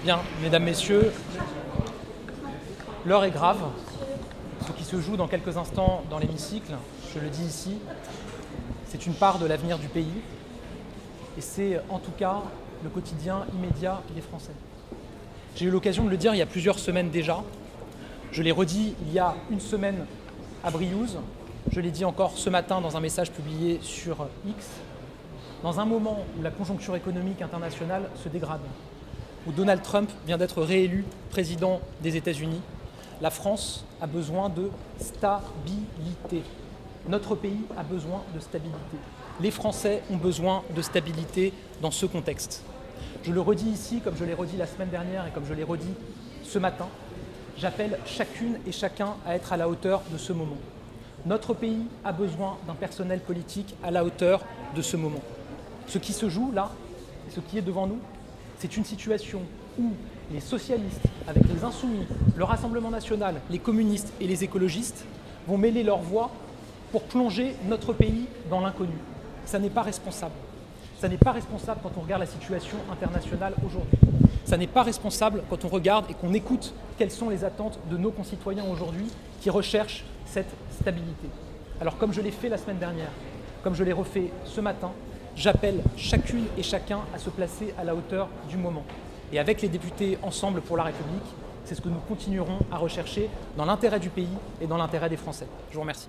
Bien, mesdames, messieurs, l'heure est grave. Ce qui se joue dans quelques instants dans l'hémicycle, je le dis ici, c'est une part de l'avenir du pays et c'est en tout cas le quotidien immédiat des Français. J'ai eu l'occasion de le dire il y a plusieurs semaines déjà. Je l'ai redit il y a une semaine à Briouze. Je l'ai dit encore ce matin dans un message publié sur X. Dans un moment où la conjoncture économique internationale se dégrade, où Donald Trump vient d'être réélu président des États-Unis, la France a besoin de stabilité. Notre pays a besoin de stabilité. Les Français ont besoin de stabilité dans ce contexte. Je le redis ici, comme je l'ai redit la semaine dernière et comme je l'ai redit ce matin, j'appelle chacune et chacun à être à la hauteur de ce moment. Notre pays a besoin d'un personnel politique à la hauteur de ce moment. Ce qui se joue là, et ce qui est devant nous, c'est une situation où les socialistes, avec les insoumis, le Rassemblement national, les communistes et les écologistes vont mêler leurs voix pour plonger notre pays dans l'inconnu. Ça n'est pas responsable. Ça n'est pas responsable quand on regarde la situation internationale aujourd'hui. Ça n'est pas responsable quand on regarde et qu'on écoute quelles sont les attentes de nos concitoyens aujourd'hui qui recherchent cette stabilité. Alors comme je l'ai fait la semaine dernière, comme je l'ai refait ce matin, j'appelle chacune et chacun à se placer à la hauteur du moment. Et avec les députés Ensemble pour la République, c'est ce que nous continuerons à rechercher dans l'intérêt du pays et dans l'intérêt des Français. Je vous remercie.